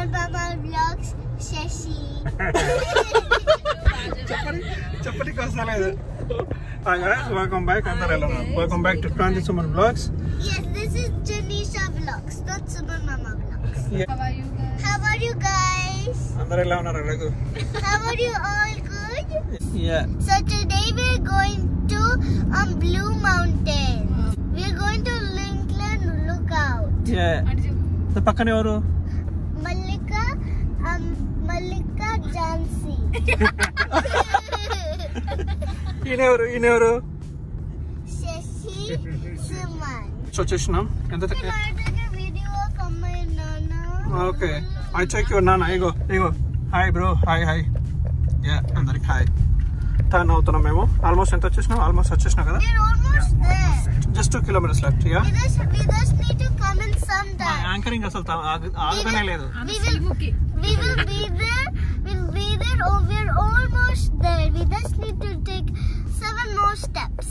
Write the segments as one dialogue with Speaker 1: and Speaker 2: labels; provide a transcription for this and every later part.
Speaker 1: Suman Mama Vlogs, Shashi.
Speaker 2: Chapati kasaledu. Hi guys, welcome back. Welcome back to Transit Suman Vlogs.
Speaker 1: Yes, this is Janisha Vlogs, not Suman Mama Vlogs.
Speaker 2: Yeah.
Speaker 1: How are you guys?
Speaker 2: Andaru ella unnaru Raghu?
Speaker 1: How are you all good?
Speaker 2: Yeah.
Speaker 1: So today we're going to Blue Mountain. We're going to Lincoln Lookout.
Speaker 2: Yeah. The pakkane evaru?
Speaker 1: Malika Jansi.
Speaker 2: ఈయనెవరు
Speaker 1: Shashi Suman.
Speaker 2: వచ్చేసినాం ఎంత
Speaker 1: Video of Nana.
Speaker 2: Okay I check your నాన్న ఇగో hi bro hi yeah అందరికి hi turn అవుతున్నాం మేము almost ఎంత వచ్చేసినాం కదా
Speaker 1: We're almost there.
Speaker 2: Just 2 kilometers left yeah
Speaker 1: We just need to come in sometime.
Speaker 2: Anchoring అసలు ఆగనే లేదు
Speaker 1: We will be there. Oh, we're almost there. We just need to take 7 more steps.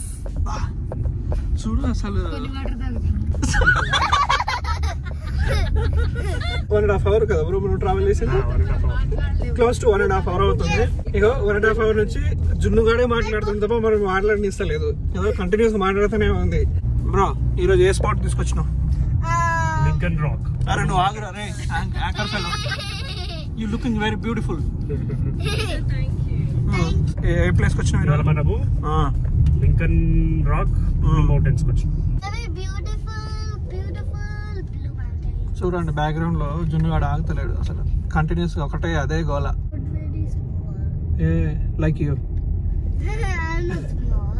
Speaker 2: చూడు అసలు 1.5 hours కదా bro మనం travel చేసేది close to 1.5 hours అవుతుంది ఇగో 1.5 hours నుంచి జున్నుగాడే మాట్లాడుతుంది తప్ప మనం మాట్లాడనిస్తలేదు ఏదో కంటిన్యూస్ మాట్లాడుతూనే ఉంది బ్రో ఈ రోజు ఏ స్పాట్ తీసుకొచ్చినావు
Speaker 3: లింకన్ రాక్
Speaker 2: అరే నువ్వు ఆగురా రే anchor fellow you looking very beautiful ఏ ప్లేస్ కి వచ్చినావు ఈరోజు
Speaker 3: మనము లింకన్ రాక్ మౌంటైన్స్ కి వచ్చినాం
Speaker 1: Very beautiful blue mountain.
Speaker 2: చూడండి బ్యాక్గ్రౌండ్ లో జున్నుగాడు ఆగుతలేడు అసలు కంటిన్యూస్ గా ఒకటే అదే గోల
Speaker 1: Very small.
Speaker 2: A like you
Speaker 1: I'm not small.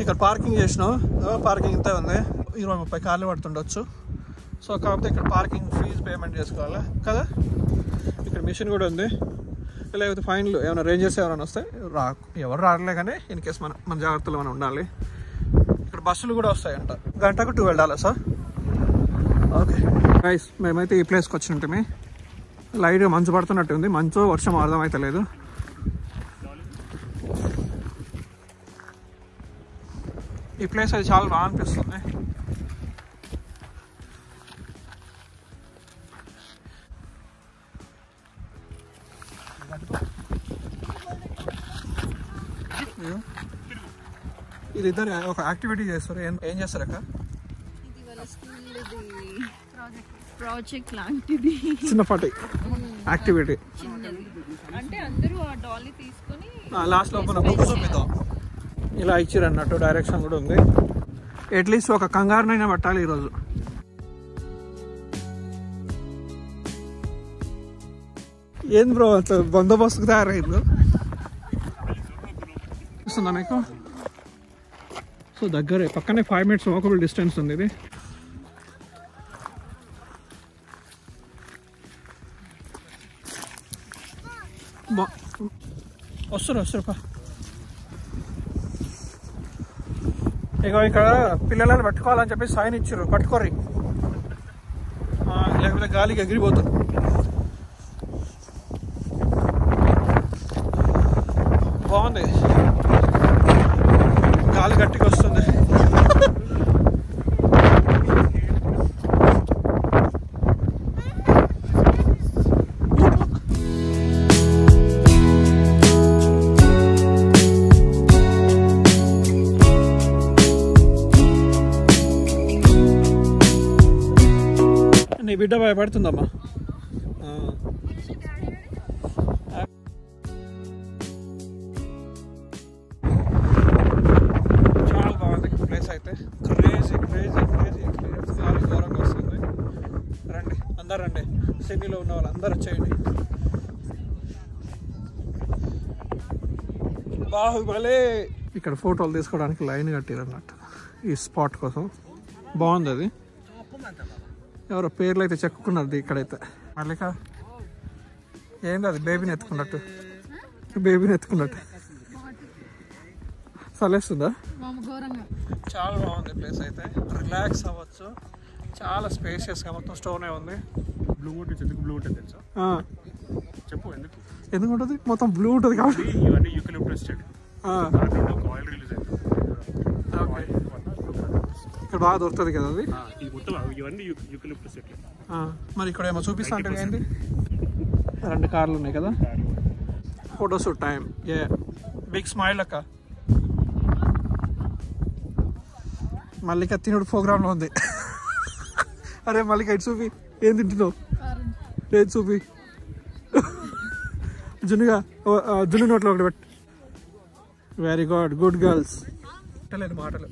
Speaker 2: ఇక్కడ పార్కింగ్ చేసినాం పార్కింగ్ ఇంతే ఉంది 20-30 కార్లు పడుతుండొచ్చు సో కాకపోతే ఇక్కడ పార్కింగ్ ఫీజు పేమెంట్ చేసుకోవాలి కదా ఇక్కడ మిషన్ కూడా ఉంది లేకపోతే ఫైన్లు ఏమైనా రేంజెస్ ఎవరైనా వస్తే ఎవరు రావట్లే కానీ ఇన్ కేస్ మన జాగ్రత్తలో మనం ఉండాలి ఇక్కడ బస్సులు కూడా వస్తాయంట గంటకు $12 ఓకే గైస్ మేమైతే ఈ ప్లేస్కి వచ్చి ఉంటామే లైట్ మంచు పడుతున్నట్టు ఉంది మంచు వర్షం అర్థమైతే లేదు ఈ ప్లేస్ అది చాలా బాగా అనిపిస్తుంది ఇది ఇద్దరు ఒక యాక్టివిటీ చేస్తారు ఏం చేస్తారు అక్క
Speaker 4: ఇది వాళ్ళ స్కూల్ ప్రాజెక్ట్ లాంటిది
Speaker 2: చిన్నపాటి యాక్టివిటీ
Speaker 4: చిన్నది అంటే అందరూ ఆ డాలీ తీసుకొని
Speaker 2: లాస్ట్ లో బుక్ చూపిద్దాం ఇలా ఇచ్చారు అన్నట్టు డైరెక్షన్ కూడా ఉంది అట్లీస్ట్ ఒక కంగారునైనా పట్టాలి ఈరోజు ఏంది బ్రో అట్లా బందోబస్తుకు తయారైంది వస్తుందా మీకు సో దగ్గరే పక్కనే 5 minutes వాకబుల్ డిస్టెన్స్ ఉంది ఇది వస్తారు ఇక ఇక్కడ పిల్లలను పట్టుకోవాలని చెప్పి సైన్ ఇచ్చారు పట్టుకోర్రి లేకపోతే గాలికి ఎగిరిపోతారు బాగుంది గాలి గట్టిగా వస్తుంది నీ బిడ్డ భయపడుతుందమ్మా చాలా బాగుంది ప్లేస్ అయితే క్రేజీ గాలి ఘోరంగా వస్తుంది రండి అందరు రండి సిటీలో ఉన్న వాళ్ళు అందరు వచ్చేయండి బాహుబలి ఇక్కడ ఫోటోలు తీసుకోవడానికి లైన్ కట్టారు అన్నట్టు ఈ స్పాట్ కోసం బాగుంది అది ఎవరో పేర్లు అయితే చెక్కుకున్నారు ఇక్కడైతే మల్లిక ఏంది అది బేబీని ఎత్తుకున్నట్టు చలేస్తుందా చాలా బాగుంది ప్లేస్ అయితే రిలాక్స్ అవ్వచ్చు చాలా స్పేషియస్గా మొత్తం స్టోనే ఉంది
Speaker 3: బ్లూ మౌంటైన్స్ ఎందుకు బ్లూ ఉంటుంది తెలుసా చెప్పు ఎందుకు
Speaker 2: ఎందుకు ఉంటుంది మొత్తం బ్లూ ఉంటుంది కాబట్టి
Speaker 3: ఇవన్నీ యూకలిప్టస్ చెట్టు దాంట్లో ఒక ఆయిల్ రిలీజ్ అవుతుంది
Speaker 2: ఇక్కడ బాగా దొరుకుతుంది కదా అది
Speaker 3: ఇది మొత్తం ఇవన్నీ యూకలిప్టస్ చెట్లు
Speaker 2: మరి ఇక్కడ ఏమో చూపిస్తా అంటే ఏంటి 2 కార్లు ఉన్నాయి కదా photoshoot time a big smile అక్క మల్లిక తినుడు ప్రోగ్రాంలో ఉంది అరే మల్లిక ఇటు చూపి ఏం తింటున్నావు ఏది చూపి జున్నుగా జున్ను నోట్లో ఒకటి పెట్టు వెరీ గుడ్ గర్ల్స్ లేదు మాటలు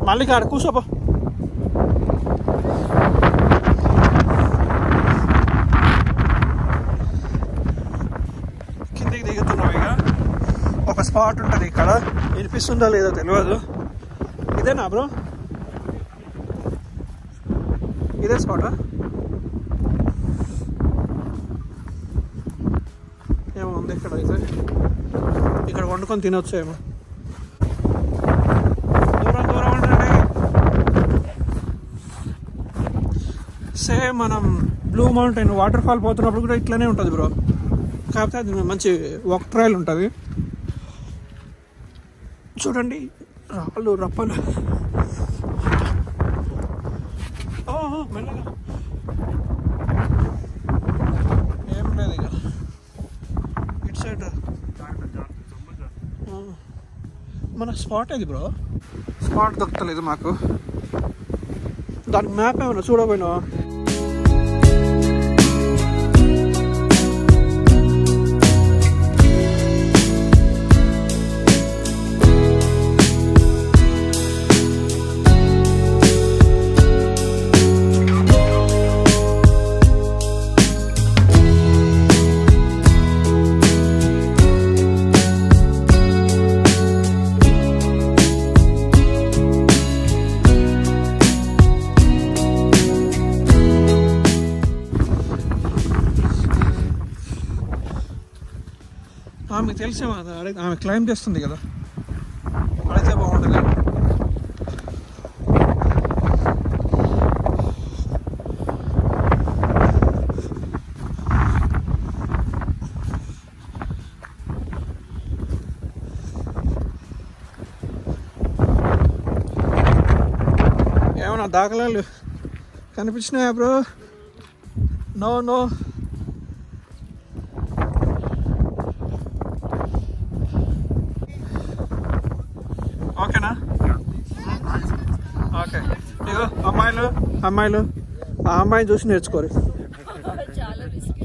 Speaker 2: మల్లిక ఆడ కూర్చోపో కిందికి దిగుతున్నావు ఇక ఒక స్పాట్ ఉంటుంది ఇక్కడ వినిపిస్తుందో లేదో తెలియదు ఇదేనా బ్రో ఇదే స్పాటా ఏమో ఉంది ఇక్కడ అయితే ఇక్కడ వండుకొని తినొచ్చు ఏమో దూరం దూరం ఉండండి సేమ్ మనం బ్లూ మౌంటైన్ వాటర్ ఫాల్ పోతున్నప్పుడు కూడా ఇట్లానే ఉంటుంది బ్రో కాకపోతే అది మంచి వాక్ ట్రయల్ ఉంటుంది చూడండి రాళ్ళు రప్పలు మెల్లగా ఏం లేదు ఇక ఇటు సైడ్ మన స్పాట్ ఏది బ్రో స్పాట్ దొరకలేదు మాకు దానికి మ్యాప్ ఏమన్నా చూడబోయినావా ఆమెకు తెలిసే ఆమె క్లైమ్ చేస్తుంది కదా అడిగితే బాగుంటుంది ఏమన్నా దాఖలాలు కనిపించినాయా బ్రో నో ఓకేనా ఓకే ఇగో అమ్మాయిలు ఆ అమ్మాయిని చూసి నేర్చుకోరు
Speaker 4: చాలా రిస్క్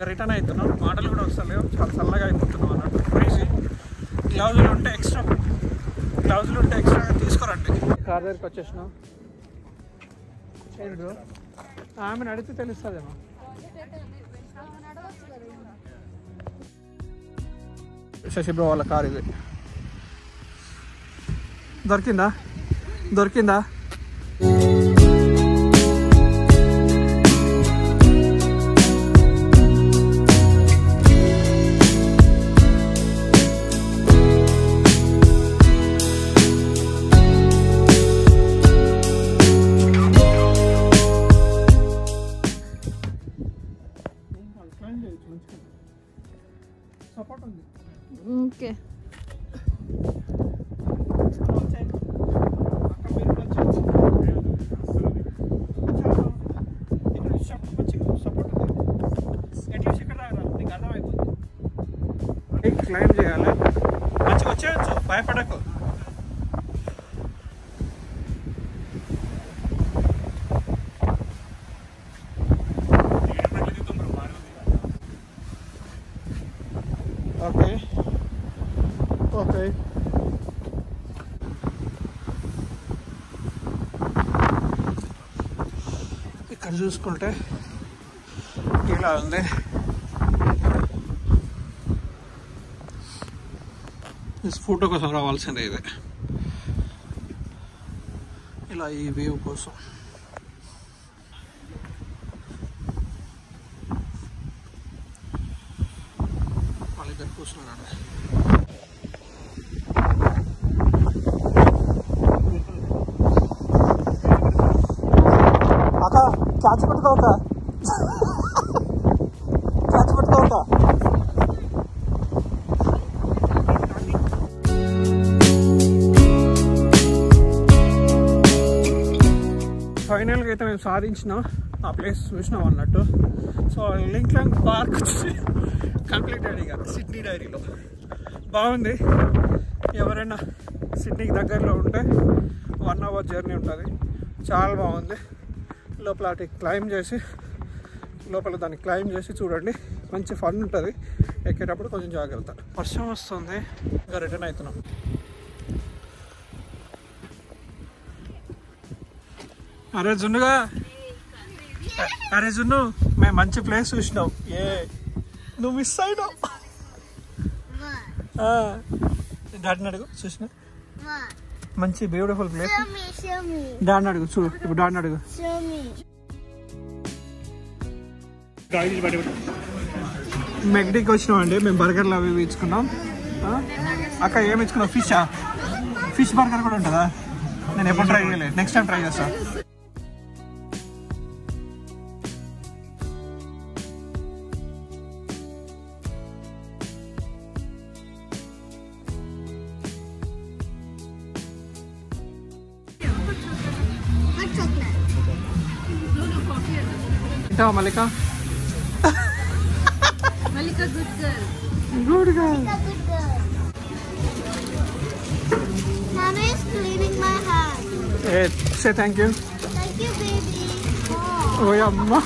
Speaker 2: రిటర్న్ అవుతున్నాం మాటలు కూడా వస్తలేవు చాలా చల్లగా అయిపోతున్నాం అన్నట్టు ఫ్రీజీ గ్లౌజులు ఉంటే ఎక్స్ట్రా తీసుకోరండి కార్ దగ్గరికి వచ్చేసినాం ఏంటి బ్రో ఆమెను అడిగితే తెలుస్తుందేమో శశి బ్రో వాళ్ళ కార్ ఇది దొరికిందా సపోర్ట్ ఉంది
Speaker 4: ఓకే
Speaker 2: క్లైమ్ చేయాలి మంచిగా వచ్చేయచ్చు భయపడకు ఓకే ఇక్కడ చూసుకుంటే ఇలా ఉంది ఫోటో కోసం రావాల్సిందే ఇది ఇలా ఈ వ్యూ కోసం. వాళ్ళిద్దరు కూర్చున్నారండి. అక్క క్యాచ్ పట్టుకోక క్యాచ్ పట్టుకోక. ఫైనల్గా అయితే మేము సాధించినాం, ఆ ప్లేస్ చూసినాం అన్నట్టు. సో లింక్లాంగ్ పార్క్ వచ్చి కంప్లీటెడ్ ఇక సిడ్నీ డైరీలో. బాగుంది. ఎవరైనా సిడ్నీకి దగ్గరలో ఉంటే 1 hour జర్నీ ఉంటుంది. చాలా బాగుంది. లోపల క్లైమ్ చేసి దాన్ని క్లైమ్ చేసి చూడండి, మంచి ఫన్ ఉంటుంది. ఎక్కేటప్పుడు కొంచెం జాగ్రత్త. వర్షం వస్తుంది, ఇంకా రిటర్న్ అవుతున్నాం. అరే జున్నుగా, అరే జున్ను, మేము మంచి ప్లేస్ చూసినాం. నువ్వు మిస్ అయినావు. డాడీని అడుగు. చూసినా మంచి బ్యూటిఫుల్ ప్లేస్. డాడీని అడుగు. చూడు ఇప్పుడు డాడీని అడుగు. మెక్డీకి వచ్చినాం అండి. మేము బర్గర్లు అవి ఇచ్చుకున్నాం. అక్క ఏమి ఇచ్చుకున్నావు? ఫిష్ బర్గర్ కూడా ఉంటుందా? నేను ఎప్పుడు ట్రై చేయలేదు, నెక్స్ట్ టైం ట్రై చేస్తా. తింటావా Mallika? Good girl.
Speaker 1: Mommy is cleaning my hand.
Speaker 2: Say thank you.
Speaker 1: Thank you, baby.
Speaker 2: ఓయమ్మా.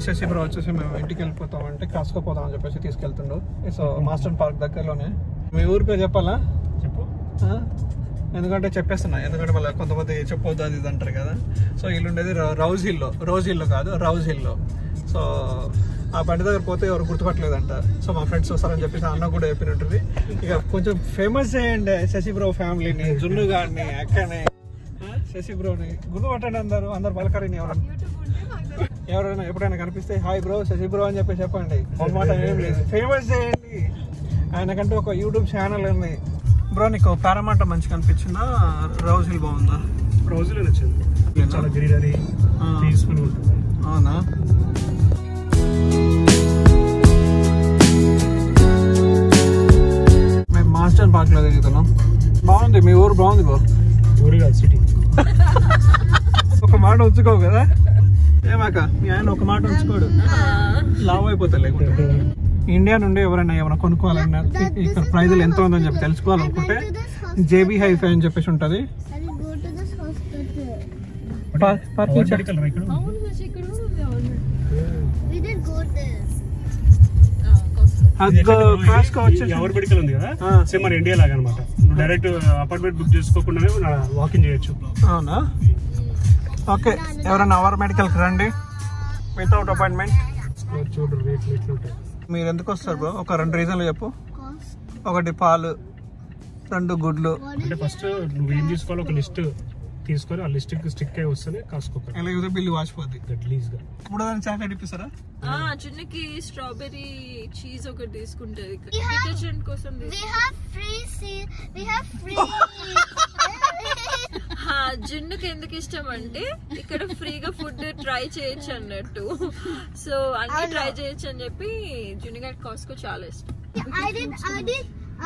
Speaker 2: శశి బ్రో వచ్చేసి మేము ఇంటికి వెళ్ళిపోతామంటే కాసుకోపోతాం అని చెప్పేసి తీసుకెళ్తుండు. సో మాస్టర్ పార్క్ దగ్గరలోనే. మీ ఊరి పేరు చెప్పాలా?
Speaker 3: చెప్పు.
Speaker 2: ఎందుకంటే చెప్పేస్తున్నా, ఎందుకంటే మళ్ళీ కొంతమంది చెప్పొద్దు అది ఇది అంటారు కదా. సో ఇల్లు ఉండేది రోజ్ హిల్లో కాదు, రౌజ్ హిల్లో. సో ఆ బండి దగ్గర పోతే ఎవరు గుర్తుపట్టలేదంట. సో మా ఫ్రెండ్స్ వస్తారని చెప్పేసి అన్న కూడా చెప్పినట్టుంది. ఇక కొంచెం ఫేమస్ చేయండి శశి బ్రో ఫ్యామిలీని, జున్ను గారిని, అక్కని, శశి బ్రోని గుర్తుపట్టండి. అందరు పలకరిని. ఎవరైనా ఎప్పుడైనా కనిపిస్తే హాయ్ బ్రో, శశి బ్రో అని చెప్పి చెప్పండి. మాట ఏం లేదు, ఫేమస్ చేయండి. ఆయనకంటూ ఒక యూట్యూబ్ ఛానల్ ఉంది. బ్రో నీకు పారామౌంట్ మంచిగా అనిపించిందా, రౌజ్ హిల్ బాగుందా?
Speaker 3: రౌజ్ హిల్ నచ్చింది. చాలా గ్రీనరీ, పీస్ఫుల్ ఉంటుంది.
Speaker 2: అవునా? మేము మాస్టర్ పార్క్ లో తిరుగుతున్నాం. బాగుంది. మీ ఊరు బాగుంది బ్రో.
Speaker 3: ఊరు కాదు, సిటీ.
Speaker 2: ఒక మాట ఉంచుకోవు కదా ఏమాక? మీ ఆయన ఒక మాట ఉంచుకోడు, లావ్ అయిపోతా. లేకుంటే ఇండియా నుండి ఎవరైనా కొనుక్కోవాలన్నా, ఇక్కడ ప్రైజులు ఎంత ఉందని చెప్పి తెలుసుకోవాలనుకుంటే జేబీ హైఫై అని చెప్పేసి ఉంటుంది.
Speaker 3: ఎవరు మెడికల్ ఉంది కదా, సేమ్ మన ఇండియా లాగా అనమాట. డైరెక్ట్ అపార్ట్మెంట్ బుక్ చేసుకోకుండానే వాకింగ్ చేయొచ్చు.
Speaker 2: అవునా? ఓకే, ఎవరైనా అవర్ మెడికల్కి రండి వితౌట్ అపాయింట్మెంట్.
Speaker 3: చూడండి రేట్లు ఎట్లుంటాయి.
Speaker 2: మీరు ఎందుకు వస్తారు బ్రో? ఒక 2 రీజన్లు చెప్పు. 1 పాలు, 2 గుడ్లు.
Speaker 3: అంటే ఫస్ట్ నువ్వు ఏం తీసుకోవాలో ఒక లిస్ట్ తీసుకొని ఆ లిస్ట్ స్టిక్ అయి వస్తేనే కాసుకోవాలి.
Speaker 2: ఎలా బిల్లు వాచిపోద్ది
Speaker 3: గట్లీజ్ గా.
Speaker 2: ఇప్పుడు చాక్లెట్ ఇప్పిస్తారా?
Speaker 4: చిన్నకి స్ట్రాబెర్రీ చీజ్ ఒకటి తీసుకుంటది కోసం. జున్నుకి ఎందుకు ఇష్టం అంటే ఇక్కడ ఫ్రీగా ఫుడ్ ట్రై చేయొచ్చు అన్నట్టు. సో అన్ని ట్రై చేయొచ్చు అని చెప్పి జున్ను గారి కాస్కో చాలా ఇష్టం.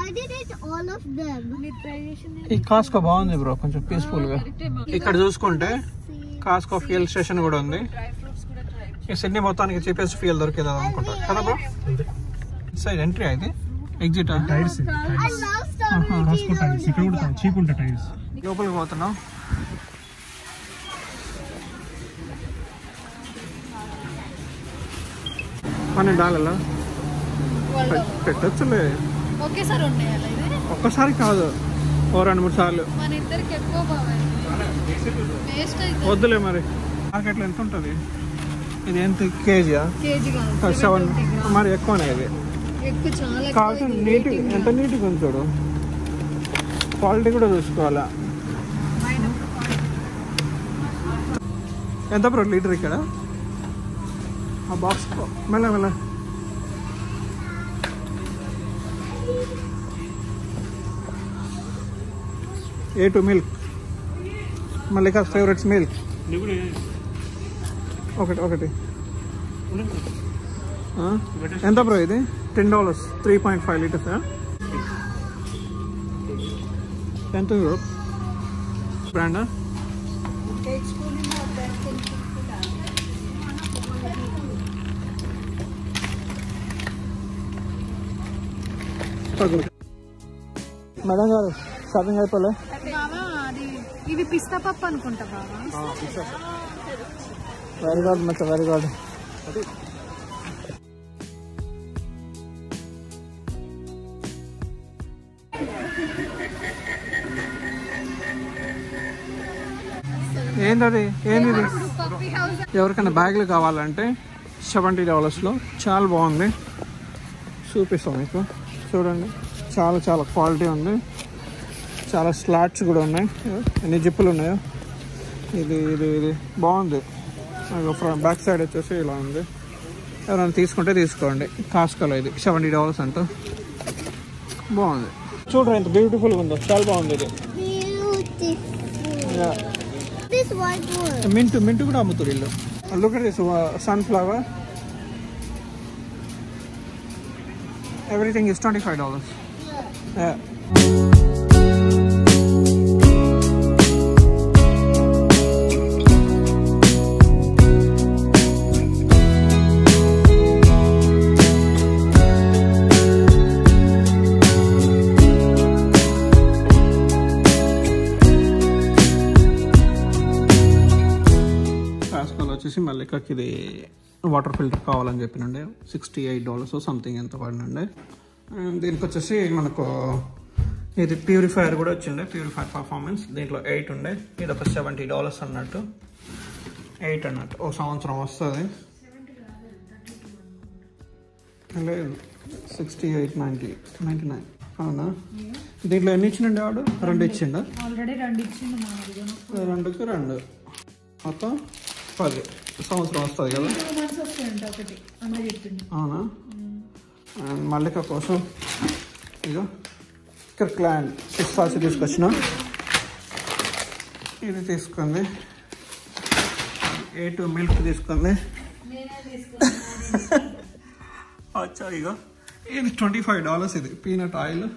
Speaker 1: I did it all of them.
Speaker 2: ఈ కాస్కో బాగుంది బ్రో, కొంచెం పీస్ఫుల్ గా. ఇక్కడ చూసుకుంటే కాస్కో ఫ్యూయల్ స్టేషన్ కూడా ఉంది. ఈ సిడ్నీ మొత్తానికి చీపెస్ట్ ఫ్యూయల్ దొరికేది అనుకుంటా కదా బ్రో? సైడ్ ఎంట్రీ అయితే ఎగ్జిట్.
Speaker 3: టైర్స్ కాస్కో టైర్స్ ఇక్కడ కూడా చీప్ ఉంటాయి టైర్స్.
Speaker 2: లోపలికి పోతున్నాం. $12 పెట్టచ్చులే.
Speaker 4: ఒకేసారి ఉండేయాలి.
Speaker 2: ఒక్కసారి కాదు, 2-3 సార్లు.
Speaker 4: మన ఇద్దరికి ఎక్కువ
Speaker 2: వద్దులే మరి. మార్కెట్లో ఎంత ఉంటుంది ఇది? ఎంత కేజీయా?
Speaker 4: కేజీ
Speaker 2: 7. మరి ఎక్కువనే ఇది. కావాల్సిన నీట్, ఎంత నీట్గా ఉంది చూడు. క్వాలిటీ కూడా చూసుకోవాలా. ఎంత బ్రో లీటర్ ఇక్కడ? ఆ బాక్స్ మెల్ల మెల్ల. A2 milk, Mallika favourites milk ఒకటి. ఎంత బ్రో ఇది? $10, 3.5 liters. ఎంత బ్రో బ్రాండా? మేడం గారు షాపింగ్ అయిపోలే?
Speaker 5: ఇవి పిస్తా పప్పు అనుకుంటా బాబా.
Speaker 2: వెరీ గుడ్ మచ్చా, వెరీ గుడ్. ఏంటది? ఏంది? ఎవరికైనా బ్యాగులు కావాలంటే $70 చాలా బాగుంది. చూపిస్తాం మీకు, చూడండి. చాలా చాలా క్వాలిటీ ఉంది. చాలా స్లాట్స్ కూడా ఉన్నాయి. ఎన్ని జిప్పులు ఉన్నాయో. ఇది ఇది ఇది బాగుంది. బ్యాక్ సైడ్ వచ్చేసి ఇలా ఉంది. ఎవరైనా తీసుకుంటే తీసుకోండి. కాస్కోలో ఇది $70 అంట. బాగుంది. చూడండి ఎంత బ్యూటిఫుల్గా ఉందో, చాలా బాగుంది ఇది. మింటు కూడా అమ్ముతారు వీళ్ళు. Look at this sunflower. Everything is $25. వచ్చేసి మల్లికాకి ఇది వాటర్ ఫిల్టర్ కావాలని చెప్పినండి. $68 సంథింగ్ ఎంత పడినండి. దీనికి వచ్చేసి మనకు ఇది ప్యూరిఫైయర్ కూడా వచ్చిండే, ప్యూరిఫైర్ పర్ఫార్మెన్స్. దీంట్లో 8 ఉండే. ఇది ఒక $70 అన్నట్టు. 8 అన్నట్టు. ఓ సంవత్సరం వస్తుంది. లేదు 68.99. అవునా? దీంట్లో ఎన్ని ఇచ్చిండే వాడు? 2 ఇచ్చిండా?
Speaker 5: ఆల్రెడీ 2 ఇచ్చిండు.
Speaker 2: 2కి 2 మొత్తం 10 సంవత్సరం వస్తుంది కదా. అవునా? మల్లిక కోసం ఇదో క్లాన్ సిక్స్ తీసుకొచ్చిన. ఇది తీసుకుంది. A2 మిల్క్ తీసుకుంది. అచ్చా ఇగో ఇది $25. ఇది పీనట్ ఆయిల్.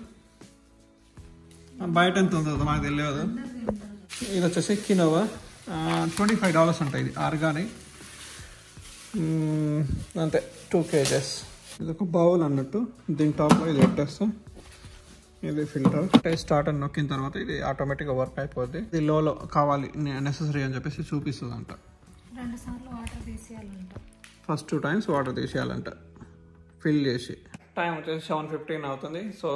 Speaker 2: బయట ఎంత ఉందో మాకు తెలియదు. ఇది వచ్చేసి కినోవా, $25 అంట. ఇది ఆర్గానిక్. అంతే 2 kgs. ఇది ఒక బౌల్ అన్నట్టు. దీని టాప్లో ఇది పెట్టేస్తా. ఇది ఫిల్టర్. స్టార్ట్ అని నొక్కిన తర్వాత ఇది ఆటోమేటిక్గా వర్క్ అయిపోద్ది. ఇది లోలో కావాలి నెసెసరీ అని చెప్పేసి చూపిస్తుంది అంట.
Speaker 5: 2 సార్లు వాటర్ తీసేయాలంట.
Speaker 2: ఫస్ట్ 2 times వాటర్ తీసేయాలంట ఫిల్ చేసి. టైం వచ్చేసి 7:15 అవుతుంది. సో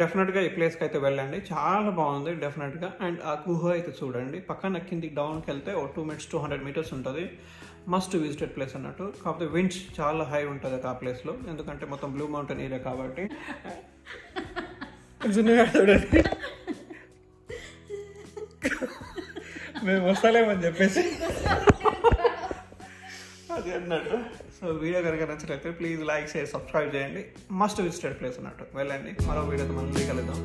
Speaker 2: డెఫినెట్గా ఈ ప్లేస్కి అయితే వెళ్ళండి, చాలా బాగుంది డెఫినెట్గా. అండ్ ఆ గుహ అయితే చూడండి. పక్కన కిందికి డౌన్కి వెళ్తే ఓ 2 minutes 200 meters ఉంటుంది. మస్ట్ విజిటెడ్ ప్లేస్ అన్నట్టు. కాకపోతే విండ్స్ చాలా హై ఉంటుంది ఆ ప్లేస్లో, ఎందుకంటే మొత్తం బ్లూ మౌంటైన్ ఏరియా కాబట్టి. చూడండి మేము వస్తలేమని చెప్పేసి అది అన్నట్టు. సో వీడియో కనుక నచ్చినట్లయితే ప్లీజ్ లైక్, షేర్, సబ్స్క్రైబ్ చేయండి. మస్ట్ విజిటెడ్ ప్లేస్ అన్నట్టు. వెళ్ళండి. మరో వీడియోతో మనం కలుద్దాం.